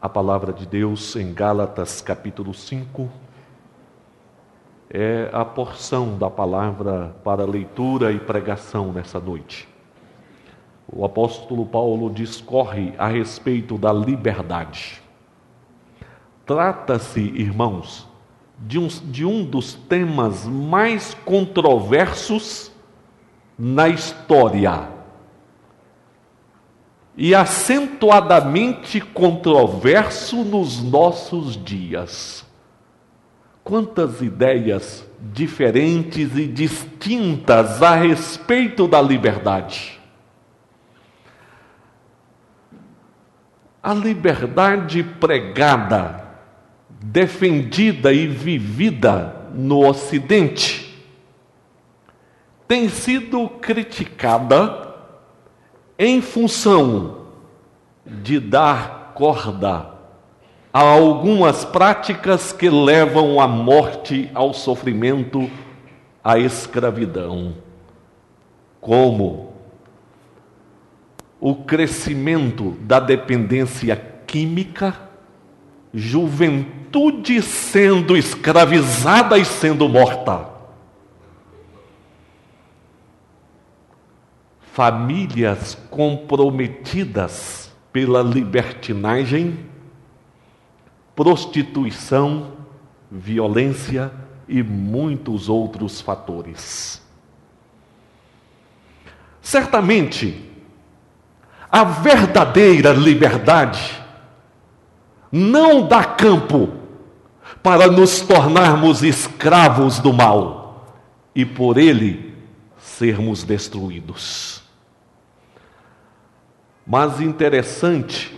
A palavra de Deus em Gálatas capítulo 5 é a porção da palavra para leitura e pregação nessa noite. O apóstolo Paulo discorre a respeito da liberdade. Trata-se, irmãos, de um dos temas mais controversos na história e acentuadamente controverso nos nossos dias. Quantas ideias diferentes e distintas a respeito da liberdade. A liberdade pregada, defendida e vivida no Ocidente tem sido criticada em função de dar corda a algumas práticas que levam à morte, ao sofrimento, à escravidão, como o crescimento da dependência química, juventude sendo escravizada e sendo morta, famílias comprometidas pela libertinagem, prostituição, violência e muitos outros fatores. Certamente, a verdadeira liberdade não dá campo para nos tornarmos escravos do mal e por ele sermos destruídos. Mas interessante,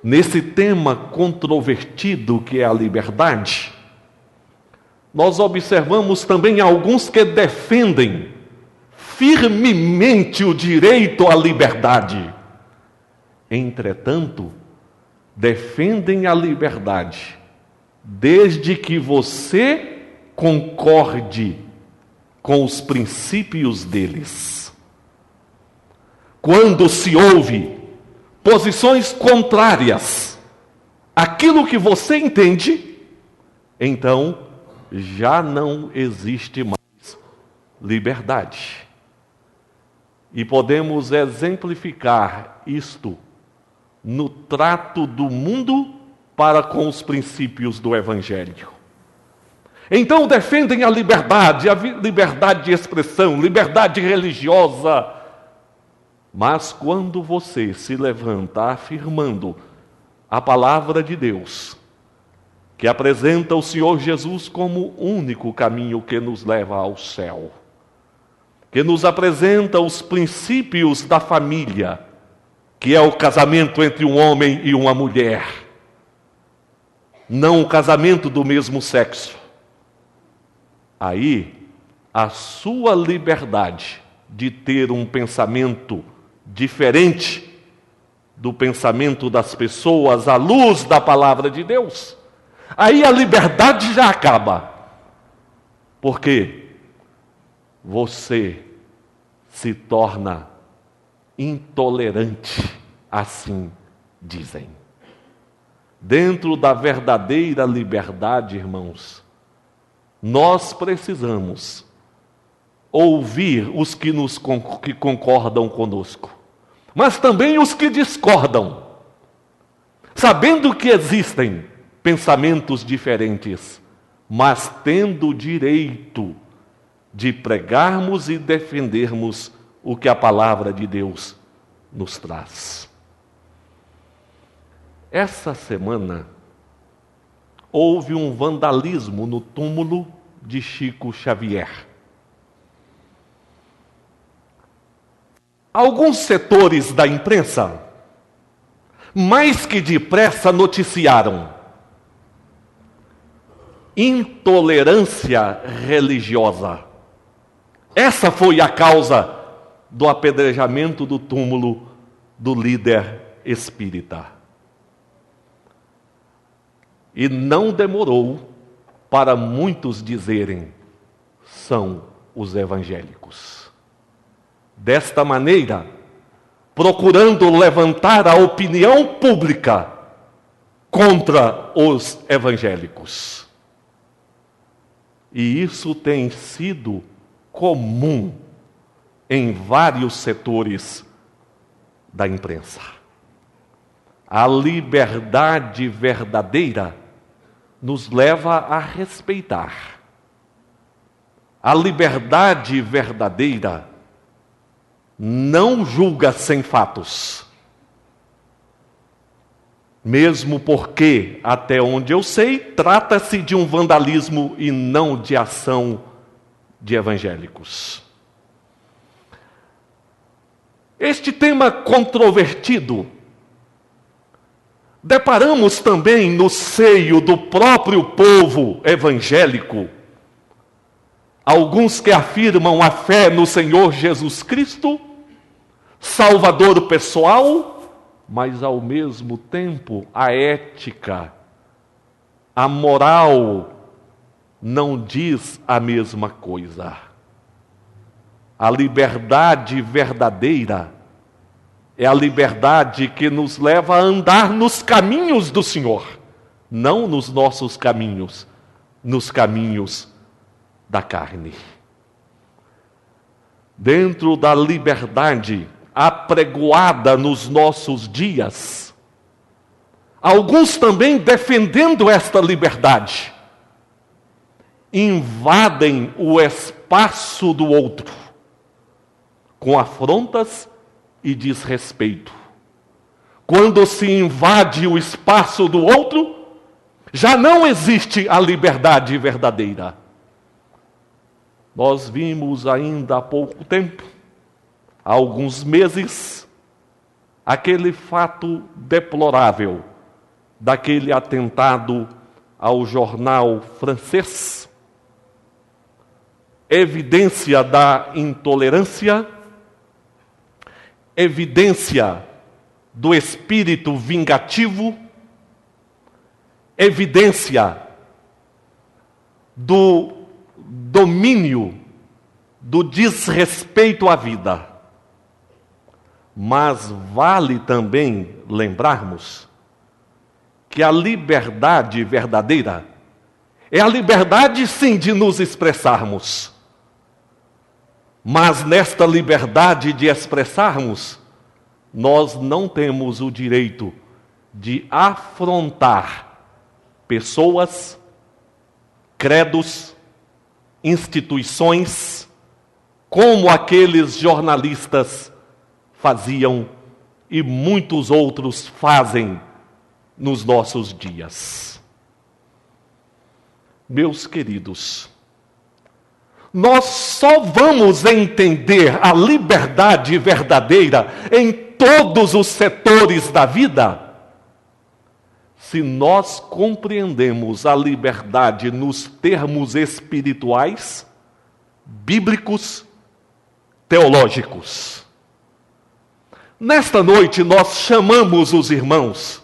nesse tema controvertido que é a liberdade, nós observamos também alguns que defendem firmemente o direito à liberdade. Entretanto, defendem a liberdade desde que você concorde com os princípios deles. Quando se ouve posições contrárias àquilo que você entende, então já não existe mais liberdade. E podemos exemplificar isto no trato do mundo para com os princípios do Evangelho. Então defendem a liberdade de expressão, liberdade religiosa. Mas quando você se levanta afirmando a palavra de Deus, que apresenta o Senhor Jesus como o único caminho que nos leva ao céu, que nos apresenta os princípios da família, que é o casamento entre um homem e uma mulher, não o casamento do mesmo sexo, aí a sua liberdade de ter um pensamento diferente do pensamento das pessoas à luz da palavra de Deus, aí a liberdade já acaba, porque você se torna intolerante, assim dizem. Dentro da verdadeira liberdade, irmãos, nós precisamos ouvir os que concordam conosco, mas também os que discordam, sabendo que existem pensamentos diferentes, mas tendo o direito de pregarmos e defendermos o que a palavra de Deus nos traz. Essa semana houve um vandalismo no túmulo de Chico Xavier. Alguns setores da imprensa, mais que depressa, noticiaram intolerância religiosa. Essa foi a causa do apedrejamento do túmulo do líder espírita. E não demorou para muitos dizerem: são os evangélicos. Desta maneira, procurando levantar a opinião pública contra os evangélicos. E isso tem sido comum em vários setores da imprensa. A liberdade verdadeira nos leva a respeitar. A liberdade verdadeira não julga sem fatos. Mesmo porque, até onde eu sei, trata-se de um vandalismo e não de ação de evangélicos. Este tema controvertido, deparamos também no seio do próprio povo evangélico, alguns que afirmam a fé no Senhor Jesus Cristo, Salvador pessoal, mas ao mesmo tempo a ética, a moral não diz a mesma coisa. A liberdade verdadeira é a liberdade que nos leva a andar nos caminhos do Senhor, não nos nossos caminhos, nos caminhos da carne. Dentro da liberdade apregoada nos nossos dias, alguns também defendendo esta liberdade, invadem o espaço do outro, com afrontas e desrespeito. Quando se invade o espaço do outro, já não existe a liberdade verdadeira. Nós vimos ainda há pouco tempo, há alguns meses, aquele fato deplorável daquele atentado ao jornal francês, evidência da intolerância, evidência do espírito vingativo, evidência do domínio, do desrespeito à vida. Mas vale também lembrarmos que a liberdade verdadeira é a liberdade, sim, de nos expressarmos. Mas nesta liberdade de expressarmos, nós não temos o direito de afrontar pessoas, credos, instituições, como aqueles jornalistas faziam e muitos outros fazem nos nossos dias. Meus queridos, nós só vamos entender a liberdade verdadeira em todos os setores da vida se nós compreendemos a liberdade nos termos espirituais, bíblicos, teológicos. Nesta noite nós chamamos os irmãos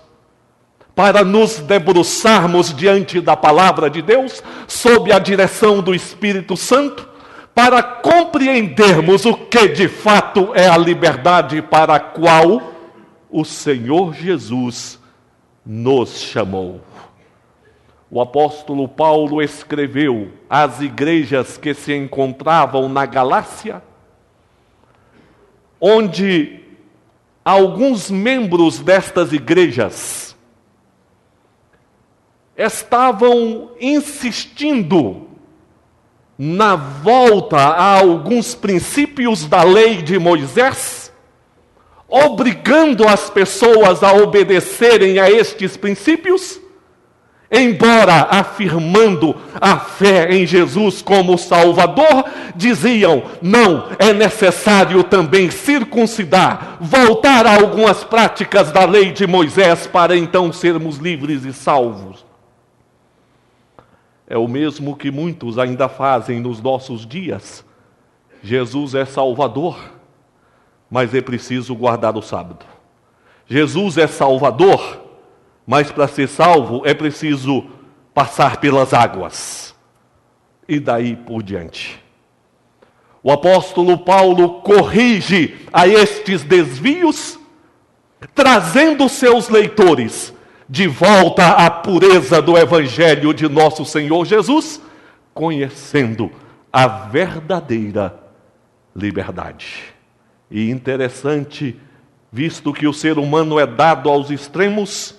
para nos debruçarmos diante da palavra de Deus, sob a direção do Espírito Santo, para compreendermos o que de fato é a liberdade para a qual o Senhor Jesus nos chamou. O apóstolo Paulo escreveu às igrejas que se encontravam na Galácia, onde alguns membros destas igrejas estavam insistindo na volta a alguns princípios da lei de Moisés, obrigando as pessoas a obedecerem a estes princípios, embora afirmando a fé em Jesus como Salvador, diziam: não, é necessário também circuncidar, voltar a algumas práticas da lei de Moisés para então sermos livres e salvos. É o mesmo que muitos ainda fazem nos nossos dias. Jesus é Salvador, mas é preciso guardar o sábado. Jesus é Salvador, mas para ser salvo é preciso passar pelas águas. E daí por diante. O apóstolo Paulo corrige a estes desvios, trazendo seus leitores de volta à pureza do Evangelho de nosso Senhor Jesus, conhecendo a verdadeira liberdade. E interessante, visto que o ser humano é dado aos extremos,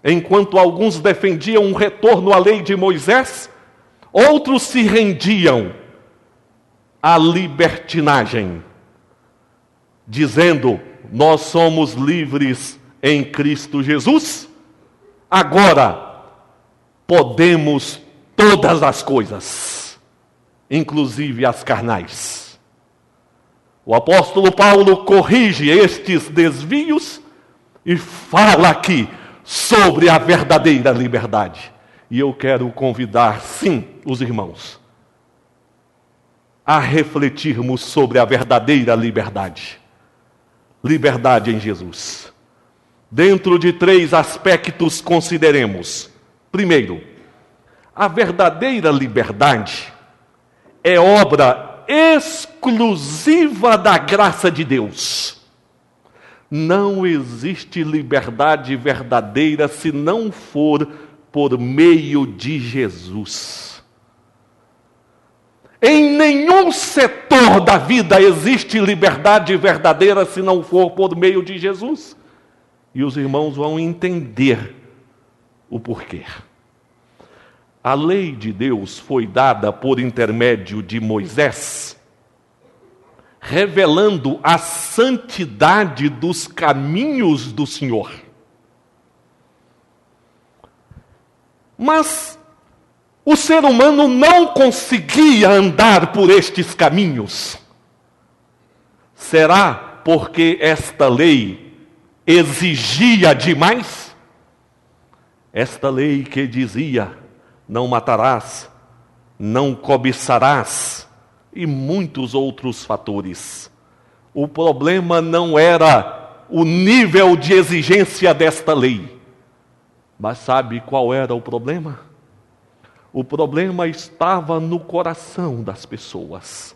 enquanto alguns defendiam um retorno à lei de Moisés, outros se rendiam à libertinagem, dizendo: nós somos livres em Cristo Jesus, agora podemos todas as coisas, inclusive as carnais. O apóstolo Paulo corrige estes desvios e fala aqui sobre a verdadeira liberdade. E eu quero convidar, sim, os irmãos, a refletirmos sobre a verdadeira liberdade. Liberdade em Jesus. Dentro de 3 aspectos consideremos. Primeiro, a verdadeira liberdade é obra exclusiva da graça de Deus. Não existe liberdade verdadeira se não for por meio de Jesus. Em nenhum setor da vida existe liberdade verdadeira se não for por meio de Jesus. E os irmãos vão entender o porquê. A lei de Deus foi dada por intermédio de Moisés, revelando a santidade dos caminhos do Senhor. Mas o ser humano não conseguia andar por estes caminhos. Será porque esta lei exigia demais? Esta lei que dizia: não matarás, não cobiçarás, e muitos outros fatores. O problema não era o nível de exigência desta lei. Mas sabe qual era o problema? O problema estava no coração das pessoas,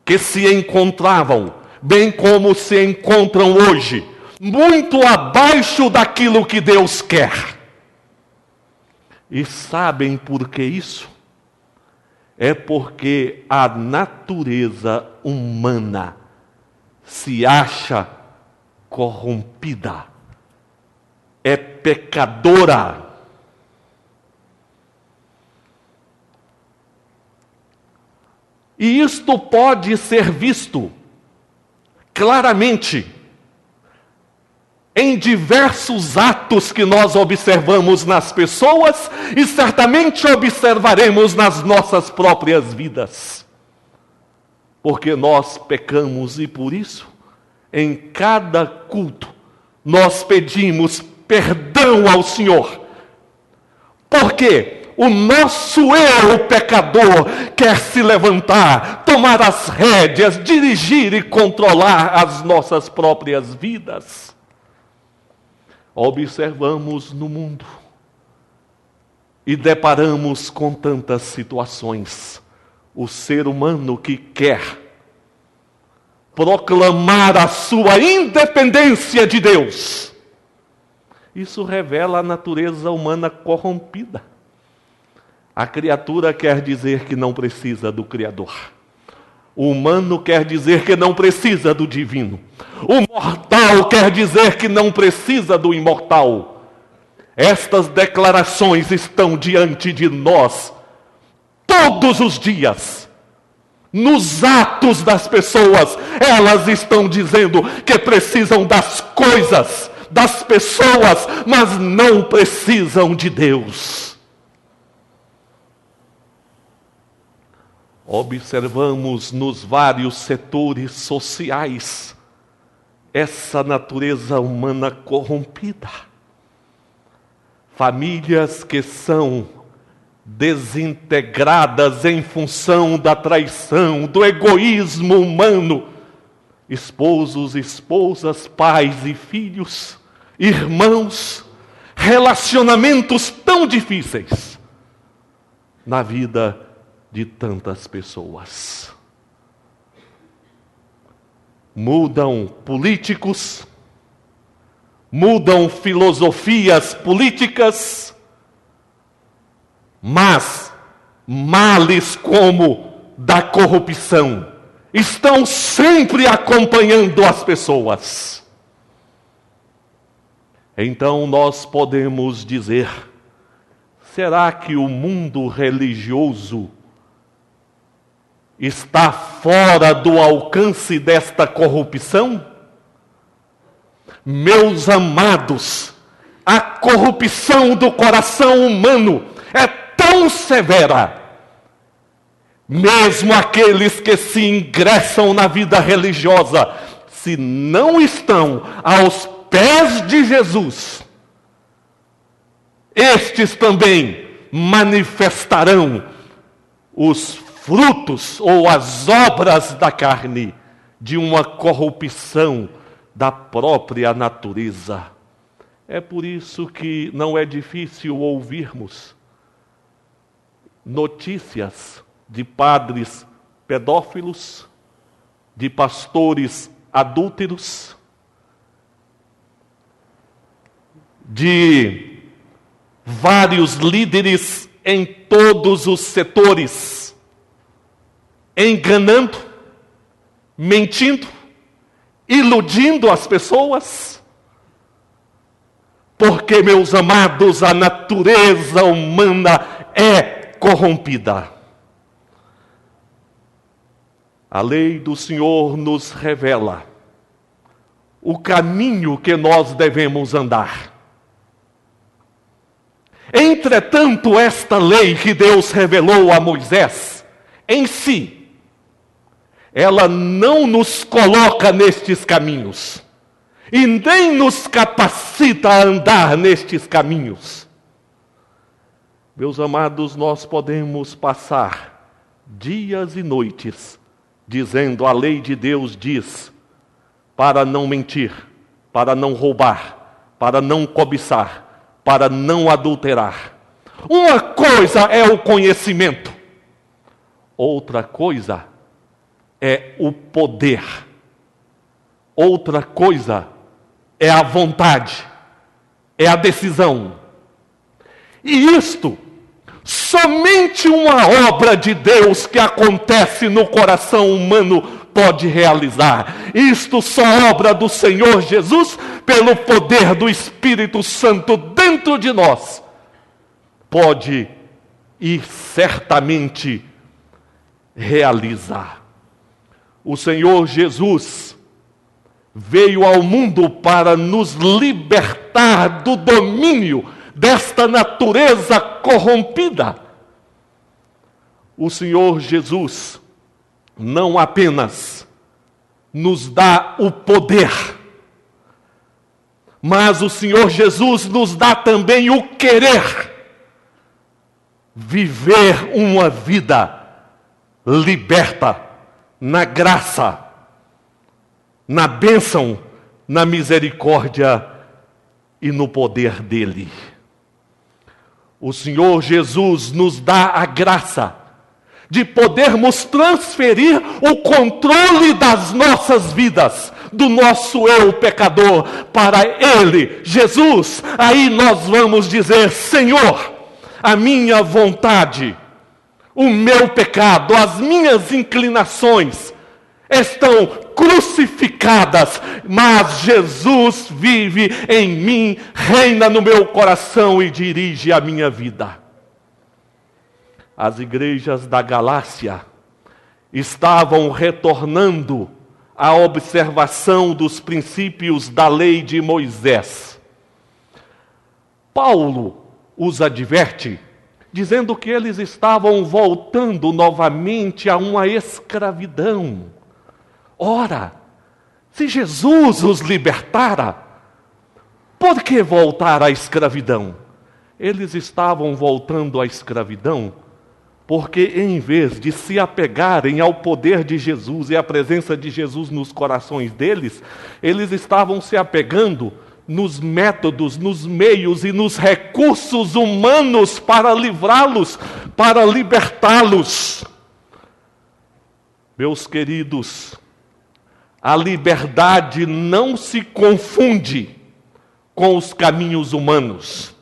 que se encontravam, bem como se encontram hoje, muito abaixo daquilo que Deus quer. E sabem por que isso? É porque a natureza humana se acha corrompida, é pecadora. E isto pode ser visto claramente em diversos atos que nós observamos nas pessoas e certamente observaremos nas nossas próprias vidas. Porque nós pecamos e por isso, em cada culto, nós pedimos perdão ao Senhor. Porque o nosso eu pecador quer se levantar, tomar as rédeas, dirigir e controlar as nossas próprias vidas. Observamos no mundo e deparamos com tantas situações. O ser humano que quer proclamar a sua independência de Deus. Isso revela a natureza humana corrompida. A criatura quer dizer que não precisa do Criador. O humano quer dizer que não precisa do divino. O mortal quer dizer que não precisa do imortal. Estas declarações estão diante de nós todos os dias. Nos atos das pessoas, elas estão dizendo que precisam das coisas, das pessoas, mas não precisam de Deus. Observamos nos vários setores sociais essa natureza humana corrompida. Famílias que são desintegradas em função da traição, do egoísmo humano. Esposos, esposas, pais e filhos, irmãos, relacionamentos tão difíceis na vida de tantas pessoas. Mudam políticos, mudam filosofias políticas, mas males como da corrupção estão sempre acompanhando as pessoas. Então nós podemos dizer: será que o mundo religioso está fora do alcance desta corrupção? Meus amados, a corrupção do coração humano é tão severa. Mesmo aqueles que se ingressam na vida religiosa, se não estão aos pés de Jesus, estes também manifestarão os frutos ou as obras da carne de uma corrupção da própria natureza. É por isso que não é difícil ouvirmos notícias de padres pedófilos, de pastores adúlteros, de vários líderes em todos os setores, enganando, mentindo, iludindo as pessoas. Porque, meus amados, a natureza humana é corrompida. A lei do Senhor nos revela o caminho que nós devemos andar. Entretanto, esta lei que Deus revelou a Moisés, em si, ela não nos coloca nestes caminhos, e nem nos capacita a andar nestes caminhos. Meus amados, nós podemos passar dias e noites dizendo: a lei de Deus diz para não mentir, para não roubar, para não cobiçar, para não adulterar. Uma coisa é o conhecimento, outra coisa é o poder, outra coisa é a vontade, é a decisão. E isto, somente uma obra de Deus que acontece no coração humano pode realizar. Isto só obra do Senhor Jesus, pelo poder do Espírito Santo dentro de nós, pode e certamente realizar. O Senhor Jesus veio ao mundo para nos libertar do domínio desta natureza corrompida. O Senhor Jesus não apenas nos dá o poder, mas o Senhor Jesus nos dá também o querer viver uma vida liberta na graça, na bênção, na misericórdia e no poder dele. O Senhor Jesus nos dá a graça de podermos transferir o controle das nossas vidas, do nosso eu pecador, para Ele, Jesus. Aí nós vamos dizer: Senhor, a minha vontade, o meu pecado, as minhas inclinações estão crucificadas, mas Jesus vive em mim, reina no meu coração e dirige a minha vida. As igrejas da Galácia estavam retornando à observação dos princípios da lei de Moisés. Paulo os adverte, dizendo que eles estavam voltando novamente a uma escravidão. Ora, se Jesus os libertara, por que voltar à escravidão? Eles estavam voltando à escravidão porque, em vez de se apegarem ao poder de Jesus e à presença de Jesus nos corações deles, eles estavam se apegando nos métodos, nos meios e nos recursos humanos para livrá-los, para libertá-los. Meus queridos, a liberdade não se confunde com os caminhos humanos.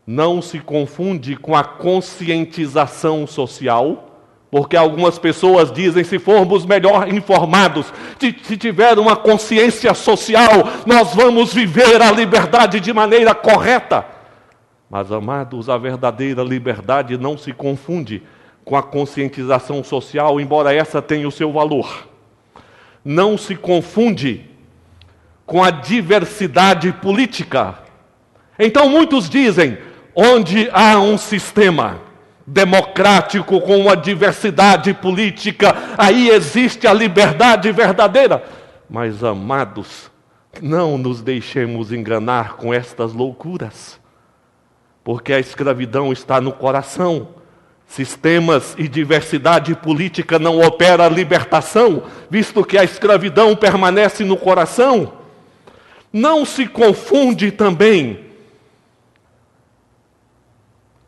Não se confunde com a conscientização social, porque algumas pessoas dizem, se formos melhor informados, se tiver uma consciência social, nós vamos viver a liberdade de maneira correta. Mas, amados, a verdadeira liberdade não se confunde com a conscientização social, embora essa tenha o seu valor. Não se confunde com a diversidade política. Então muitos dizem, onde há um sistema democrático com uma diversidade política, aí existe a liberdade verdadeira. Mas, amados, não nos deixemos enganar com estas loucuras, porque a escravidão está no coração. Sistemas e diversidade política não opera a libertação, visto que a escravidão permanece no coração. Não se confunde também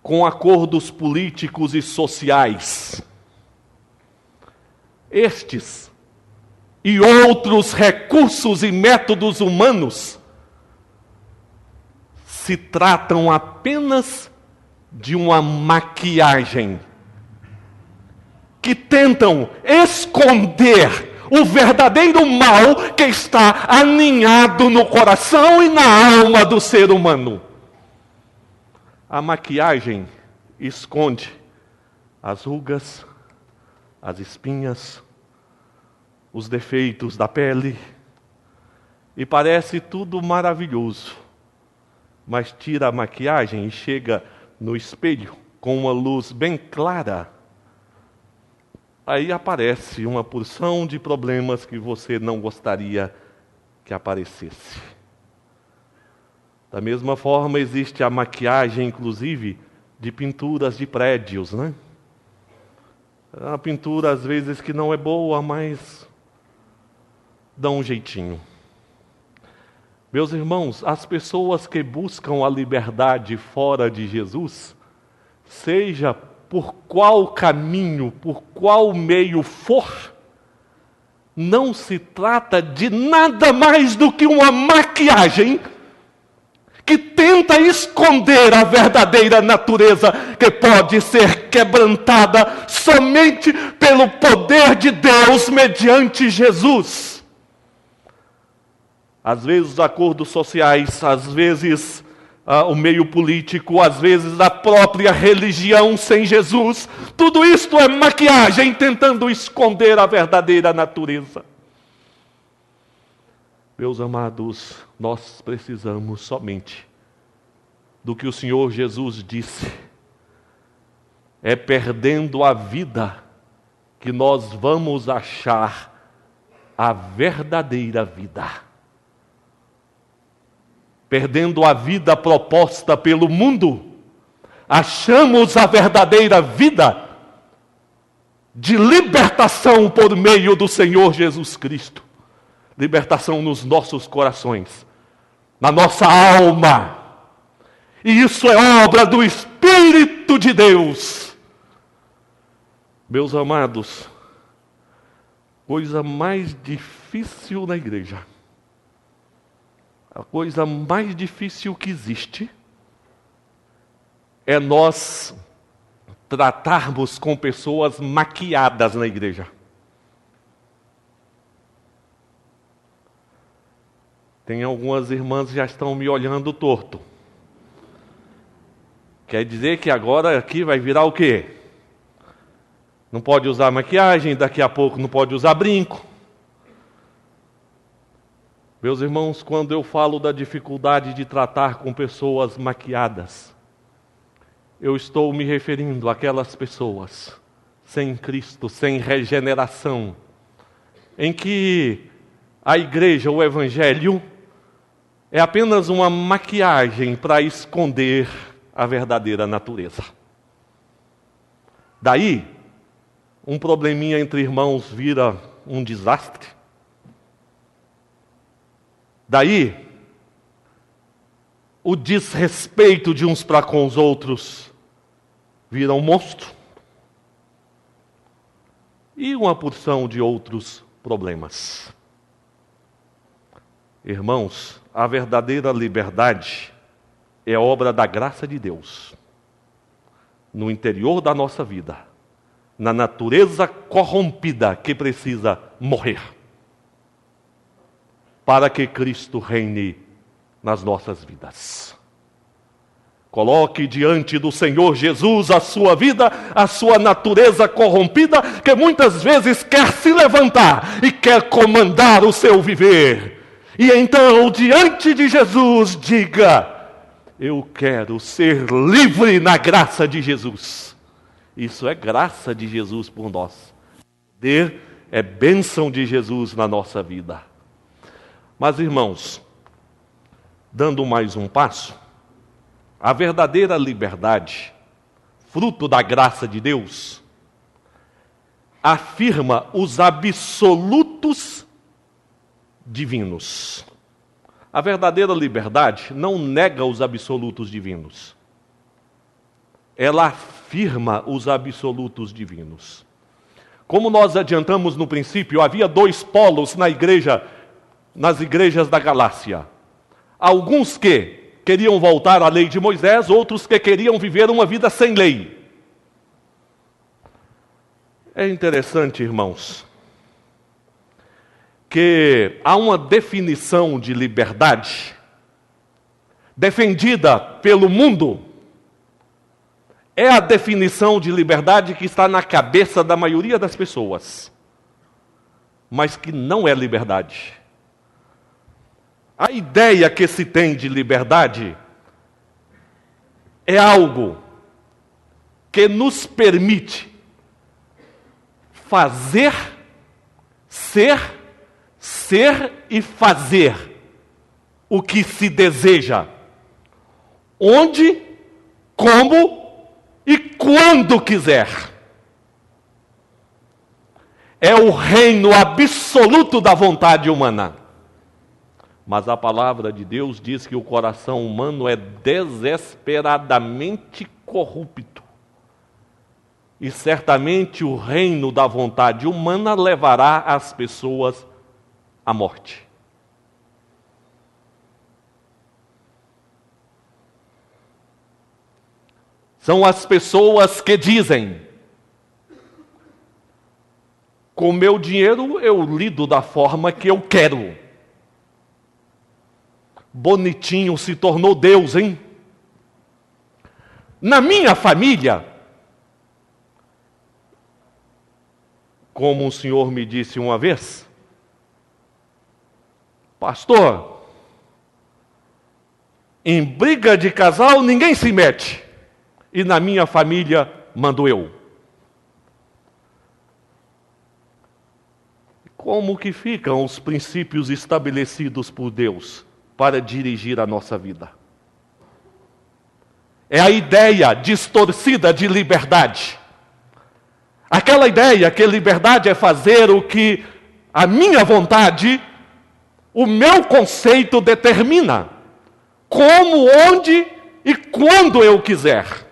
com acordos políticos e sociais. Estes e outros recursos e métodos humanos se tratam apenas de uma maquiagem que tentam esconder o verdadeiro mal que está aninhado no coração e na alma do ser humano. A maquiagem esconde as rugas, as espinhas, os defeitos da pele, e parece tudo maravilhoso. Mas tira a maquiagem e chega no espelho com uma luz bem clara. Aí aparece uma porção de problemas que você não gostaria que aparecesse. Da mesma forma, existe a maquiagem, inclusive, de pinturas de prédios, né? A pintura, às vezes, que não é boa, mas dá um jeitinho. Meus irmãos, as pessoas que buscam a liberdade fora de Jesus, seja por qual caminho, por qual meio for, não se trata de nada mais do que uma maquiagem que tenta esconder a verdadeira natureza, que pode ser quebrantada somente pelo poder de Deus mediante Jesus. Às vezes os acordos sociais, às vezes o meio político, às vezes a própria religião sem Jesus, tudo isto é maquiagem tentando esconder a verdadeira natureza. Meus amados, nós precisamos somente do que o Senhor Jesus disse. É perdendo a vida que nós vamos achar a verdadeira vida. Perdendo a vida proposta pelo mundo, achamos a verdadeira vida de libertação por meio do Senhor Jesus Cristo. Libertação nos nossos corações, na nossa alma. E isso é obra do Espírito de Deus. Meus amados, coisa mais difícil na igreja, a coisa mais difícil que existe, é nós tratarmos com pessoas maquiadas na igreja. Tem algumas irmãs que já estão me olhando torto. Quer dizer que agora aqui vai virar o quê? Não pode usar maquiagem, daqui a pouco não pode usar brinco. Meus irmãos, quando eu falo da dificuldade de tratar com pessoas maquiadas, eu estou me referindo àquelas pessoas sem Cristo, sem regeneração, em que a igreja, o evangelho, é apenas uma maquiagem para esconder a verdadeira natureza. Daí, um probleminha entre irmãos vira um desastre. Daí, o desrespeito de uns para com os outros vira um monstro. E uma porção de outros problemas. Irmãos, a verdadeira liberdade é obra da graça de Deus. No interior da nossa vida, na natureza corrompida que precisa morrer, para que Cristo reine nas nossas vidas. Coloque diante do Senhor Jesus a sua vida, a sua natureza corrompida, que muitas vezes quer se levantar e quer comandar o seu viver. E então, diante de Jesus, diga: eu quero ser livre na graça de Jesus. Isso é graça de Jesus por nós. Poder é bênção de Jesus na nossa vida. Mas, irmãos, dando mais um passo, a verdadeira liberdade, fruto da graça de Deus, afirma os absolutos divinos. A verdadeira liberdade não nega os absolutos divinos. Ela afirma os absolutos divinos. Como nós adiantamos no princípio, havia dois polos nas igrejas da Galácia. Alguns que queriam voltar à lei de Moisés, outros que queriam viver uma vida sem lei. É interessante, irmãos, que há uma definição de liberdade defendida pelo mundo. É a definição de liberdade que está na cabeça da maioria das pessoas, mas que não é liberdade. A ideia que se tem de liberdade é algo que nos permite fazer, ser e fazer o que se deseja, onde, como e quando quiser. É o reino absoluto da vontade humana. Mas a palavra de Deus diz que o coração humano é desesperadamente corrupto. E certamente o reino da vontade humana levará as pessoas à morte. São as pessoas que dizem: com meu dinheiro eu lido da forma que eu quero. Bonitinho se tornou Deus, hein? Na minha família, como o senhor me disse uma vez, pastor, em briga de casal ninguém se mete, e na minha família mando eu. Como que ficam os princípios estabelecidos por Deus para dirigir a nossa vida? É a ideia distorcida de liberdade. Aquela ideia que liberdade é fazer o que a minha vontade, o meu conceito determina. Como, onde e quando eu quiser.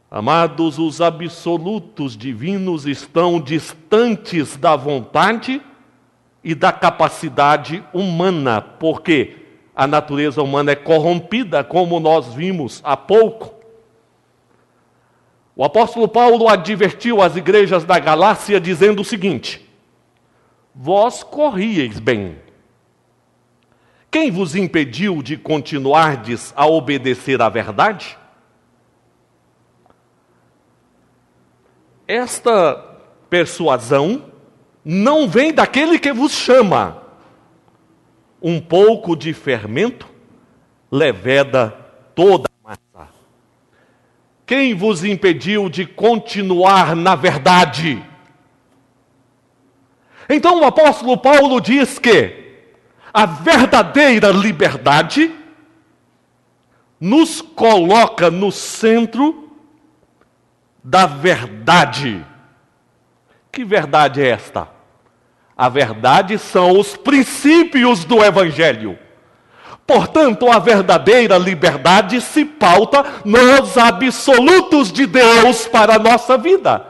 Amados, os absolutos divinos estão distantes da vontade e da capacidade humana, porque a natureza humana é corrompida, como nós vimos há pouco. O apóstolo Paulo advertiu as igrejas da Galácia dizendo o seguinte: vós corrieis bem. Quem vos impediu de continuardes a obedecer à verdade? Esta persuasão não vem daquele que vos chama. Um pouco de fermento leveda toda a massa. Quem vos impediu de continuar na verdade? Então o apóstolo Paulo diz que a verdadeira liberdade nos coloca no centro da verdade. Que verdade é esta? A verdade são os princípios do Evangelho. Portanto, a verdadeira liberdade se pauta nos absolutos de Deus para a nossa vida.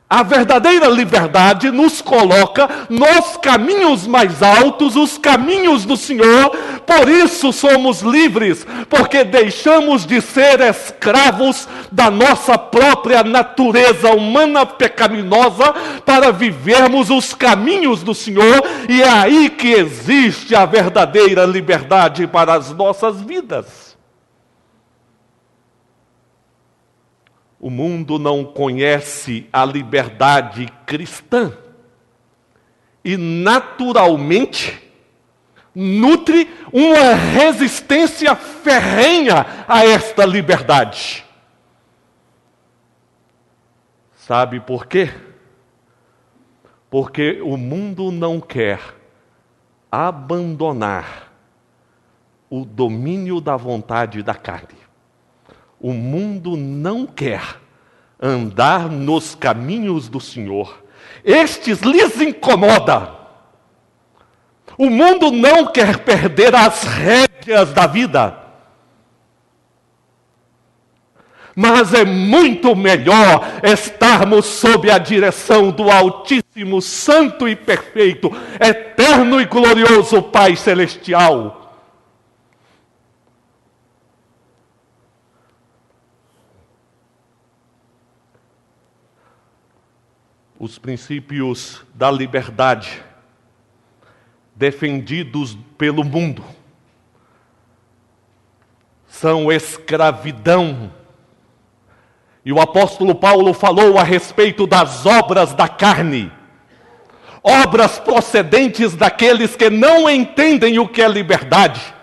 A verdadeira liberdade nos coloca nos caminhos mais altos, os caminhos do Senhor. Por isso somos livres, porque deixamos de ser escravos da nossa própria natureza humana pecaminosa para vivermos os caminhos do Senhor. E é aí que existe a verdadeira liberdade para as nossas vidas. O mundo não conhece a liberdade cristã e, naturalmente, nutre uma resistência ferrenha a esta liberdade. Sabe por quê? Porque o mundo não quer abandonar o domínio da vontade da carne. O mundo não quer andar nos caminhos do Senhor. Estes lhes incomoda. O mundo não quer perder as rédeas da vida. Mas é muito melhor estarmos sob a direção do Altíssimo, Santo e Perfeito, Eterno e Glorioso Pai Celestial. Os princípios da liberdade defendidos pelo mundo são escravidão. E o apóstolo Paulo falou a respeito das obras da carne, obras procedentes daqueles que não entendem o que é liberdade.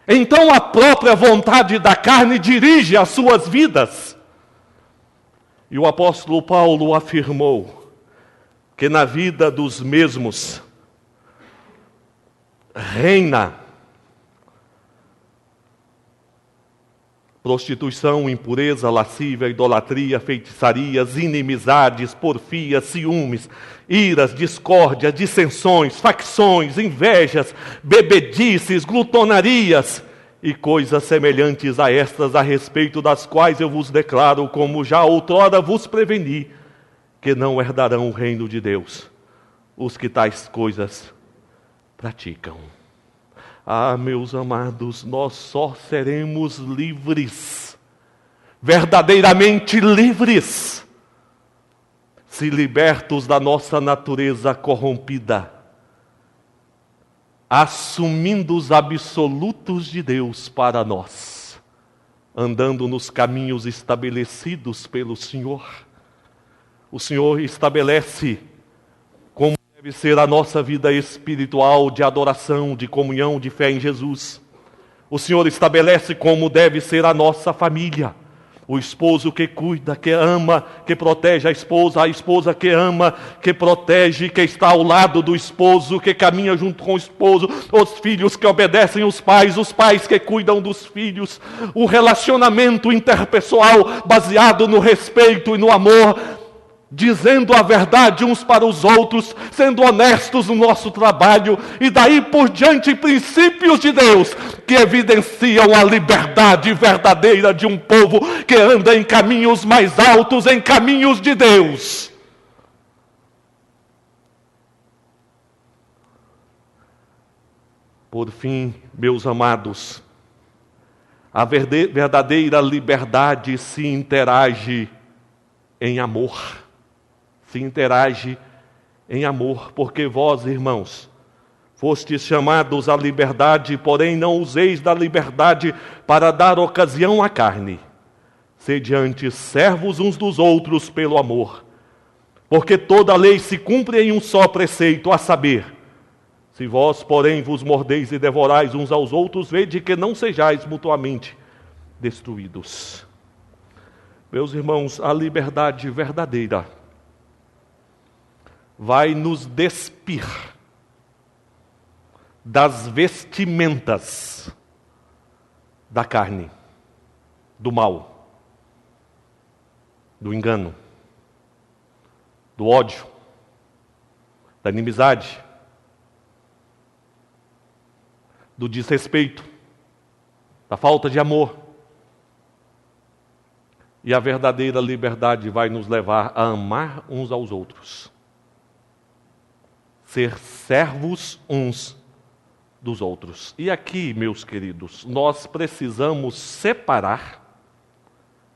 Então a própria vontade da carne dirige as suas vidas. E o apóstolo Paulo afirmou que na vida dos mesmos reina prostituição, impureza, lascívia, idolatria, feitiçarias, inimizades, porfias, ciúmes, iras, discórdia, dissensões, facções, invejas, bebedices, glutonarias e coisas semelhantes a estas, a respeito das quais eu vos declaro, como já outrora vos preveni, que não herdarão o reino de Deus os que tais coisas praticam. Ah, meus amados, nós só seremos livres, verdadeiramente livres, se libertos da nossa natureza corrompida, assumindo os absolutos de Deus para nós, andando nos caminhos estabelecidos pelo Senhor. O Senhor estabelece como deve ser a nossa vida espiritual de adoração, de comunhão, de fé em Jesus. O Senhor estabelece como deve ser a nossa família. O esposo que cuida, que ama, que protege a esposa que ama, que protege, que está ao lado do esposo, que caminha junto com o esposo, os filhos que obedecem os pais que cuidam dos filhos, o relacionamento interpessoal baseado no respeito e no amor, dizendo a verdade uns para os outros, sendo honestos no nosso trabalho, e daí por diante princípios de Deus que evidenciam a liberdade verdadeira de um povo que anda em caminhos mais altos, em caminhos de Deus. Por fim, meus amados, a verdadeira liberdade se interage em amor. Se interage em amor, porque vós, irmãos, fostes chamados à liberdade, porém não useis da liberdade para dar ocasião à carne. Sede antes servos uns dos outros pelo amor. Porque toda a lei se cumpre em um só preceito, a saber, se vós, porém, vos mordeis e devorais uns aos outros, vede que não sejais mutuamente destruídos. Meus irmãos, a liberdade verdadeira vai nos despir das vestimentas da carne, do mal, do engano, do ódio, da inimizade, do desrespeito, da falta de amor. E a verdadeira liberdade vai nos levar a amar uns aos outros. Ser servos uns dos outros. E aqui, meus queridos, nós precisamos separar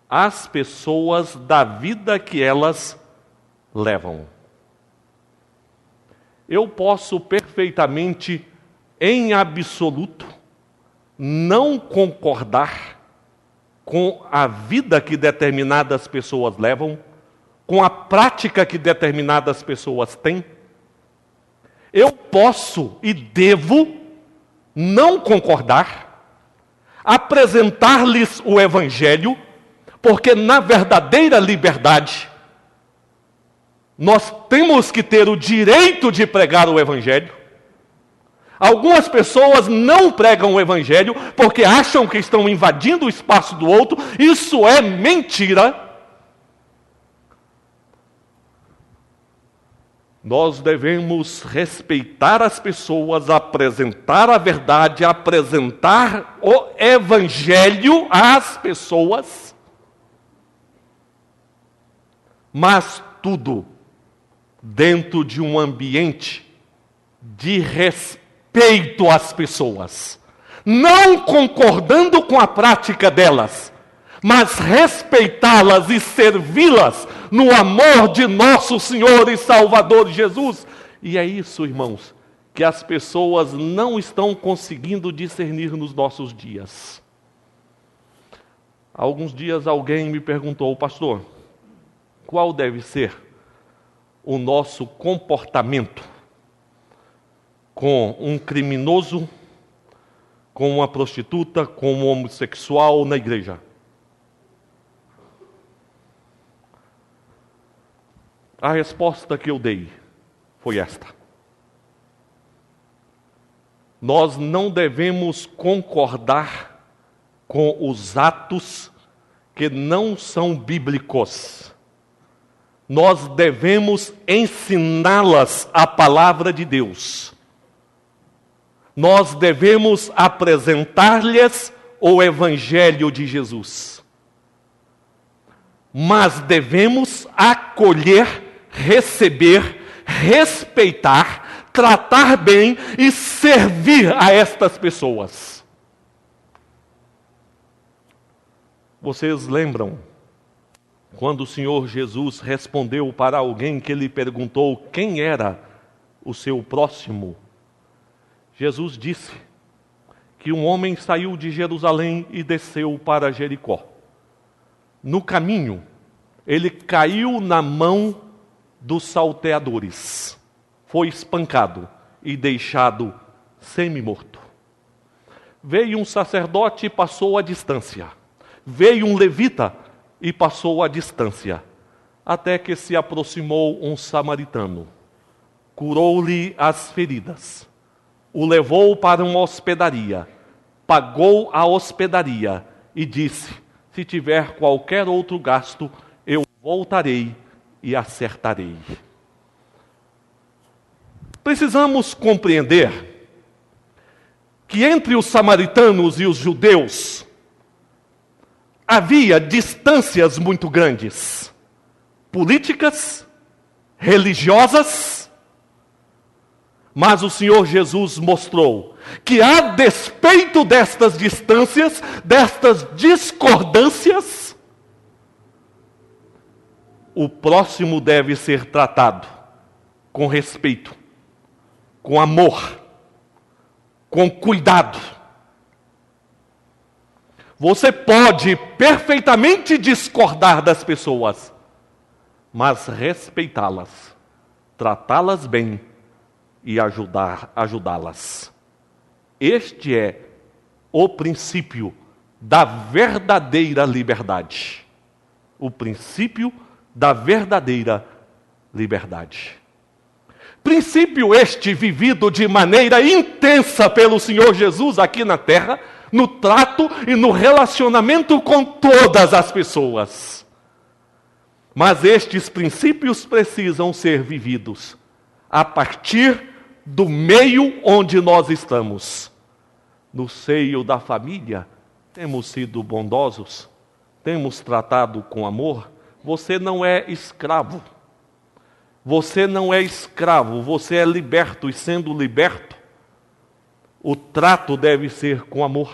as pessoas da vida que elas levam. Eu posso perfeitamente, em absoluto, não concordar com a vida que determinadas pessoas levam, com a prática que determinadas pessoas têm. Eu posso e devo não concordar, apresentar-lhes o Evangelho, porque na verdadeira liberdade, nós temos que ter o direito de pregar o Evangelho. Algumas pessoas não pregam o Evangelho porque acham que estão invadindo o espaço do outro. Isso é mentira. Nós devemos respeitar as pessoas, apresentar a verdade, apresentar o Evangelho às pessoas, mas tudo dentro de um ambiente de respeito às pessoas, não concordando com a prática delas, mas respeitá-las e servi-las no amor de nosso Senhor e Salvador Jesus. E é isso, irmãos, que as pessoas não estão conseguindo discernir nos nossos dias. Há alguns dias alguém me perguntou: pastor, qual deve ser o nosso comportamento com um criminoso, com uma prostituta, com um homossexual na igreja? A resposta que eu dei foi esta: nós não devemos concordar com os atos que não são bíblicos. Nós devemos ensiná-las a palavra de Deus. Nós devemos apresentar-lhes o Evangelho de Jesus. Mas devemos acolher, receber, respeitar, tratar bem e servir a estas pessoas. Vocês lembram quando o Senhor Jesus respondeu para alguém que lhe perguntou quem era o seu próximo? Jesus disse que um homem saiu de Jerusalém e desceu para Jericó. No caminho, ele caiu na mão dos salteadores, foi espancado e deixado semi-morto. Veio um sacerdote e passou a distância. Veio um levita e passou a distância, até que se aproximou um samaritano. Curou-lhe as feridas, o levou para uma hospedaria, pagou a hospedaria e disse: se tiver qualquer outro gasto, eu voltarei e acertarei. Precisamos compreender que entre os samaritanos e os judeus havia distâncias muito grandes, políticas, religiosas, mas o Senhor Jesus mostrou que, a despeito destas distâncias, destas discordâncias, o próximo deve ser tratado com respeito, com amor, com cuidado. Você pode perfeitamente discordar das pessoas, mas respeitá-las, tratá-las bem e ajudá-las. Este é o princípio da verdadeira liberdade. O princípio da verdadeira liberdade. Princípio este vivido de maneira intensa pelo Senhor Jesus aqui na terra, no trato e no relacionamento com todas as pessoas. Mas estes princípios precisam ser vividos a partir do meio onde nós estamos. No seio da família, temos sido bondosos, temos tratado com amor, você não é escravo. Você não é escravo, você é liberto, e sendo liberto, o trato deve ser com amor.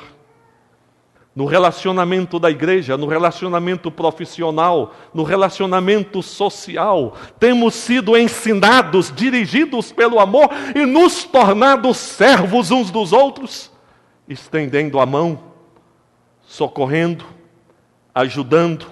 No relacionamento da igreja, no relacionamento profissional, no relacionamento social, temos sido ensinados, dirigidos pelo amor e nos tornado servos uns dos outros, estendendo a mão, socorrendo, ajudando,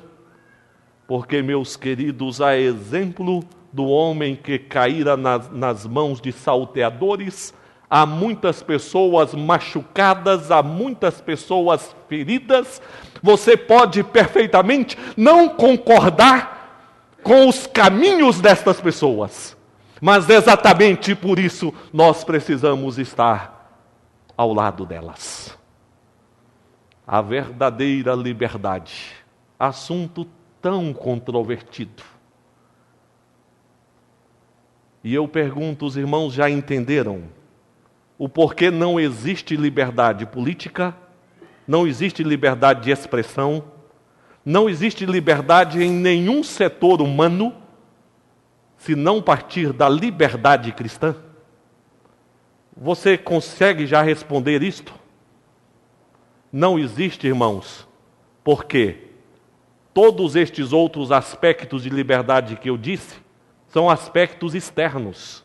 porque, meus queridos, a exemplo do homem que caíra nas mãos de salteadores, há muitas pessoas machucadas, há muitas pessoas feridas. Você pode perfeitamente não concordar com os caminhos destas pessoas, mas exatamente por isso nós precisamos estar ao lado delas. A verdadeira liberdade, assunto tão controvertido. E eu pergunto, os irmãos já entenderam o porquê não existe liberdade política, não existe liberdade de expressão, não existe liberdade em nenhum setor humano, se não partir da liberdade cristã? Você consegue já responder isto? Não existe, irmãos, porque todos estes outros aspectos de liberdade que eu disse são aspectos externos.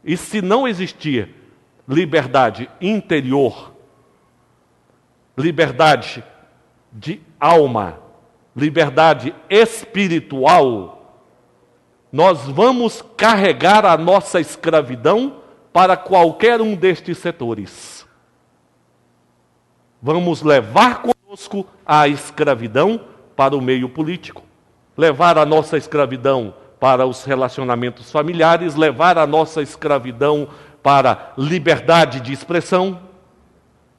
E se não existir liberdade interior, liberdade de alma, liberdade espiritual, nós vamos carregar a nossa escravidão para qualquer um destes setores. Vamos levar conosco a escravidão para o meio político, levar a nossa escravidão para os relacionamentos familiares, levar a nossa escravidão para liberdade de expressão.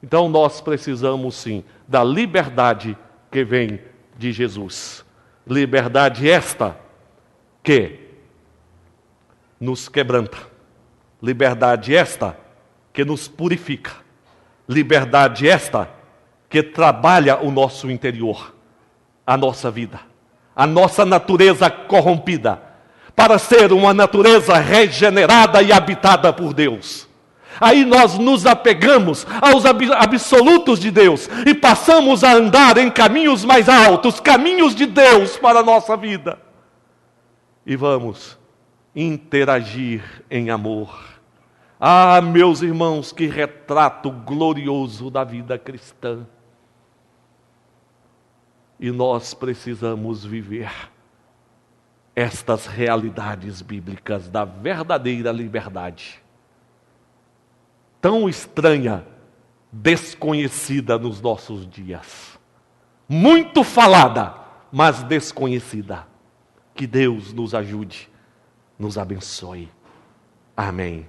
Então nós precisamos sim da liberdade que vem de Jesus. Liberdade esta que nos quebranta. Liberdade esta que nos purifica. Liberdade esta que trabalha o nosso interior, a nossa vida, a nossa natureza corrompida, para ser uma natureza regenerada e habitada por Deus. Aí nós nos apegamos aos absolutos de Deus e passamos a andar em caminhos mais altos, caminhos de Deus para a nossa vida. E vamos interagir em amor. Ah, meus irmãos, que retrato glorioso da vida cristã. E nós precisamos viver estas realidades bíblicas da verdadeira liberdade. Tão estranha, desconhecida nos nossos dias. Muito falada, mas desconhecida. Que Deus nos ajude, nos abençoe. Amém.